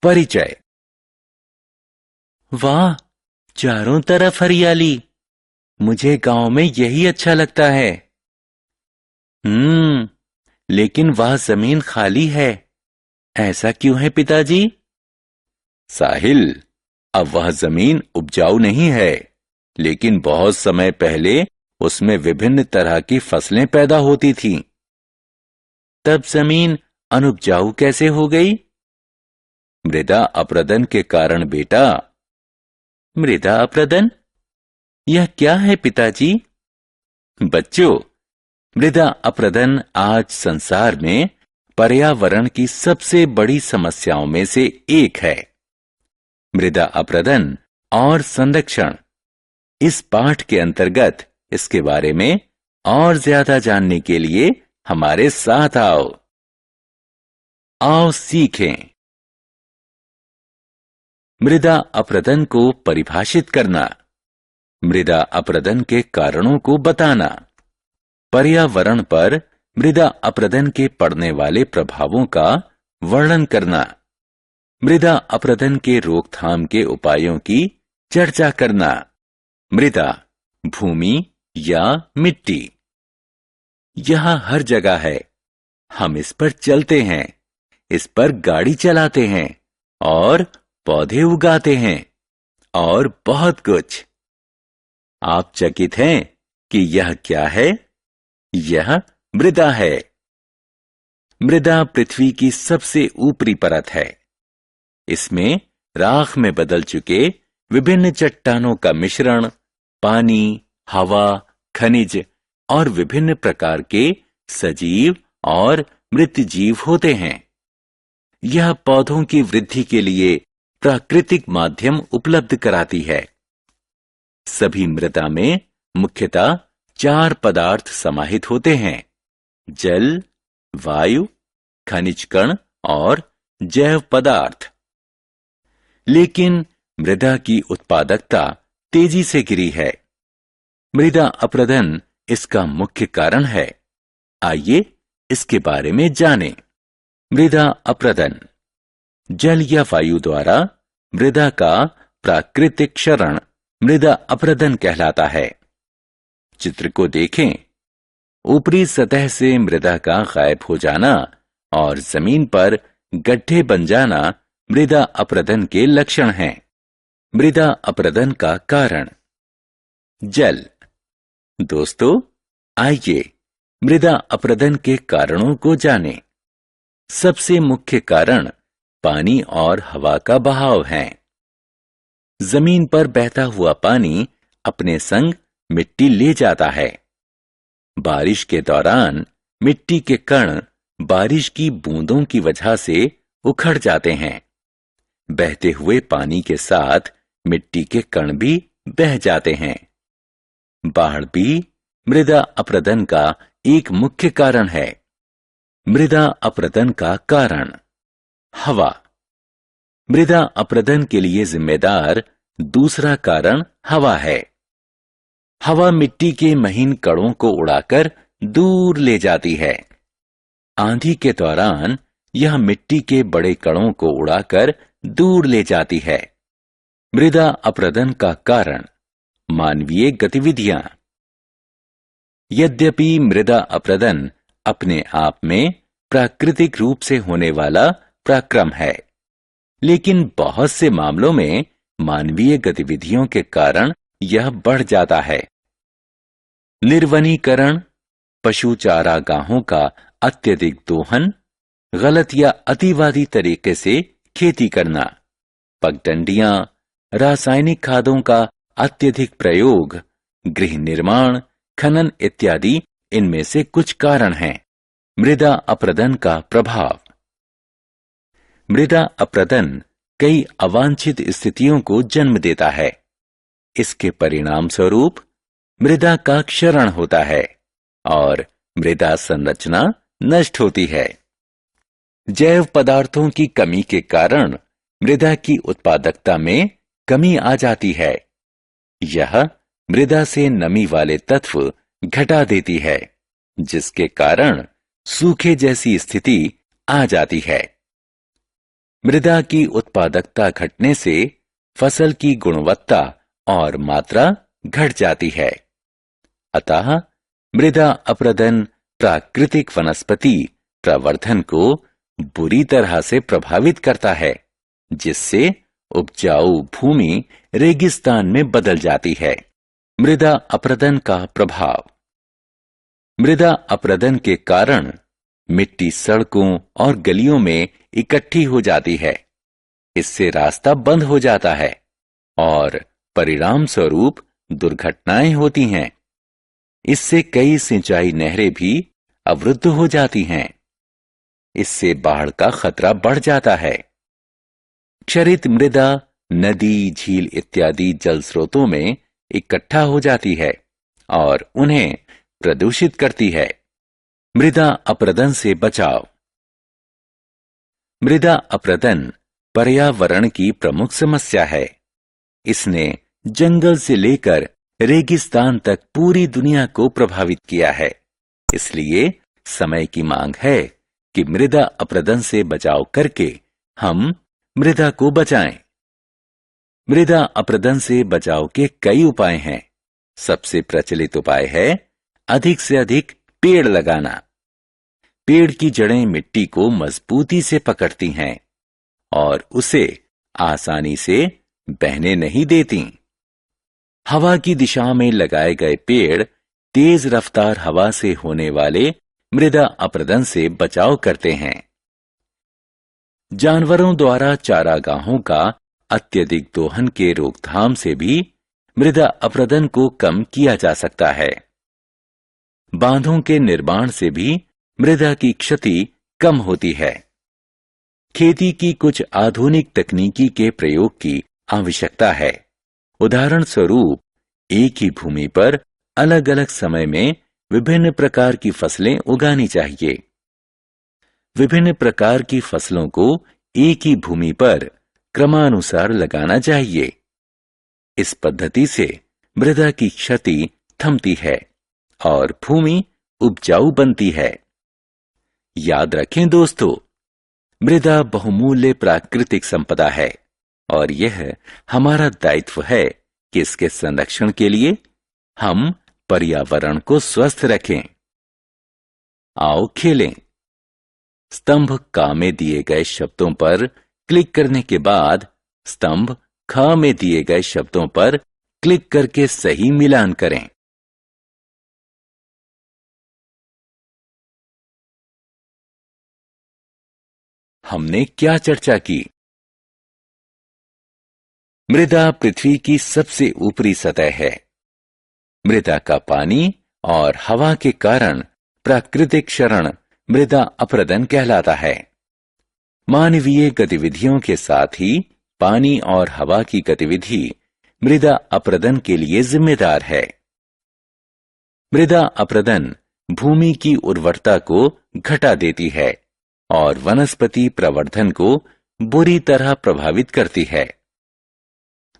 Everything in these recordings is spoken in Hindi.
परिचय। वाह, चारों तरफ हरियाली। मुझे गांव में यही अच्छा लगता है। लेकिन वह जमीन खाली है। ऐसा क्यों है पिताजी? साहिल, अब वह जमीन उपजाऊ नहीं है, लेकिन बहुत समय पहले उसमें विभिन्न तरह की फसलें पैदा होती थीं। तब जमीन अनुपजाऊ कैसे हो गई? मृदा अपरदन के कारण बेटा। मृदा अपरदन? यह क्या है पिताजी? बच्चों, मृदा अपरदन आज संसार में पर्यावरण की सबसे बड़ी समस्याओं में से एक है। मृदा अपरदन और संरक्षण, इस पाठ के अंतर्गत इसके बारे में और ज्यादा जानने के लिए हमारे साथ आओ। आओ सीखें। मृदा अपरदन को परिभाषित करना, मृदा अपरदन के कारणों को बताना, पर्यावरण पर मृदा अपरदन के पड़ने वाले प्रभावों का वर्णन करना, मृदा अपरदन के रोकथाम के उपायों की चर्चा करना। मृदा भूमि या मिट्टी, यह हर जगह है। हम इस पर चलते हैं, इस पर गाड़ी चलाते हैं और पौधे उगाते हैं और बहुत कुछ। आप चकित हैं कि यह क्या है? यह मृदा है। मृदा पृथ्वी की सबसे ऊपरी परत है। इसमें राख में बदल चुके विभिन्न चट्टानों का मिश्रण, पानी, हवा, खनिज और विभिन्न प्रकार के सजीव और मृत जीव होते हैं। यह पौधों की वृद्धि के लिए प्राकृतिक माध्यम उपलब्ध कराती है। सभी मृदा में मुख्यतः 4 पदार्थ समाहित होते हैं: जल, वायु, खनिज कण और जैव पदार्थ। लेकिन मृदा की उत्पादकता तेजी से गिरी है। मृदा अपरदन इसका मुख्य कारण है। आइए इसके बारे में जानें। मृदा अपरदन जल या वायु द्वारा मृदा का प्राकृतिक क्षरण मृदा अपरदन कहलाता है। चित्र को देखें। ऊपरी सतह से मृदा का गायब हो जाना और जमीन पर गड्ढे बन जाना मृदा अपरदन के लक्षण हैं। मृदा अपरदन का कारण। जल। दोस्तों, आइए मृदा अपरदन के कारणों को जानें। सबसे मुख्य कारण पानी और हवा का बहाव है। जमीन पर बहता हुआ पानी अपने संग मिट्टी ले जाता है। बारिश के दौरान मिट्टी के कण बारिश की बूंदों की वजह से उखड़ जाते हैं। बहते हुए पानी के साथ मिट्टी के कण भी बह जाते हैं। बाढ़ भी मृदा अपरदन का एक मुख्य कारण है। मृदा अपरदन का कारण। हवा। मृदा अपरदन के लिए जिम्मेदार दूसरा कारण हवा है। हवा मिट्टी के महीन कणों को उड़ाकर दूर ले जाती है। आंधी के दौरान यह मिट्टी के बड़े कणों को उड़ाकर दूर ले जाती है। मृदा अपरदन का कारण मानवीय गतिविधियां। यद्यपि मृदा अपरदन अपने आप में प्राकृतिक रूप से होने वाला पराक्रम है, लेकिन बहुत से मामलों में मानवीय गतिविधियों के कारण यह बढ़ जाता है। निर्वनीकरण, पशु चारागाहों का अत्यधिक दोहन, गलत या अतिवादी तरीके से खेती करना, पगडंडियां, रासायनिक खादों का अत्यधिक प्रयोग, गृह निर्माण, खनन इत्यादि इनमें से कुछ कारण हैं। मृदा अपरदन का प्रभाव। मृदा अपरदन कई अवांछित स्थितियों को जन्म देता है। इसके परिणाम स्वरूप मृदा का क्षरण होता है और मृदा संरचना नष्ट होती है। जैव पदार्थों की कमी के कारण मृदा की उत्पादकता में कमी आ जाती है। यह मृदा से नमी वाले तत्व घटा देती है, जिसके कारण सूखे जैसी स्थिति आ जाती है। मृदा की उत्पादकता घटने से फसल की गुणवत्ता और मात्रा घट जाती है। अतः मृदा अपरदन प्राकृतिक वनस्पति प्रवर्धन को बुरी तरह से प्रभावित करता है, जिससे उपजाऊ भूमि रेगिस्तान में बदल जाती है। मृदा अपरदन का प्रभाव। मृदा अपरदन के कारण मिट्टी सड़कों और गलियों में इकट्ठी हो जाती है। इससे रास्ता बंद हो जाता है और परिणाम स्वरूप दुर्घटनाएं होती हैं। इससे कई सिंचाई नहरें भी अवरुद्ध हो जाती हैं। इससे बाढ़ का खतरा बढ़ जाता है। क्षरित मृदा नदी, झील इत्यादि जल स्रोतों में इकट्ठा हो जाती है और उन्हें प्रदूषित करती है। मृदा अपरदन से बचाव। मृदा अपरदन पर्यावरण की प्रमुख समस्या है। इसने जंगल से लेकर रेगिस्तान तक पूरी दुनिया को प्रभावित किया है। इसलिए समय की मांग है कि मृदा अपरदन से बचाव करके हम मृदा को बचाएं। मृदा अपरदन से बचाव के कई उपाय हैं। सबसे प्रचलित उपाय है अधिक से अधिक पेड़ लगाना। पेड़ की जड़ें मिट्टी को मजबूती से पकड़ती हैं और उसे आसानी से बहने नहीं देती। हवा की दिशा में लगाए गए पेड़ तेज रफ्तार हवा से होने वाले मृदा अपरदन से बचाव करते हैं। जानवरों द्वारा चारागाहों का अत्यधिक दोहन के रोकथाम से भी मृदा अपरदन को कम किया जा सकता है। बांधों के निर्माण से भी मृदा की क्षति कम होती है। खेती की कुछ आधुनिक तकनीकी के प्रयोग की आवश्यकता है। उदाहरण स्वरूप, एक ही भूमि पर अलग अलग समय में विभिन्न प्रकार की फसलें उगानी चाहिए। विभिन्न प्रकार की फसलों को एक ही भूमि पर क्रमानुसार लगाना चाहिए। इस पद्धति से मृदा की क्षति थमती है और भूमि उपजाऊ बनती है। याद रखें दोस्तों, मृदा बहुमूल्य प्राकृतिक संपदा है और यह हमारा दायित्व है कि इसके संरक्षण के लिए हम पर्यावरण को स्वस्थ रखें। आओ खेलें। स्तंभ क में दिए गए शब्दों पर क्लिक करने के बाद स्तंभ ख में दिए गए शब्दों पर क्लिक करके सही मिलान करें। हमने क्या चर्चा की? मृदा पृथ्वी की सबसे ऊपरी सतह है। मृदा का पानी और हवा के कारण प्राकृतिक क्षरण मृदा अपरदन कहलाता है। मानवीय गतिविधियों के साथ ही पानी और हवा की गतिविधि मृदा अपरदन के लिए जिम्मेदार है। मृदा अपरदन भूमि की उर्वरता को घटा देती है और वनस्पति प्रवर्धन को बुरी तरह प्रभावित करती है।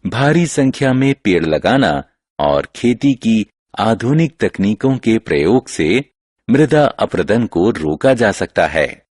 भारी संख्या में पेड़ लगाना और खेती की आधुनिक तकनीकों के प्रयोग से मृदा अपरदन को रोका जा सकता है।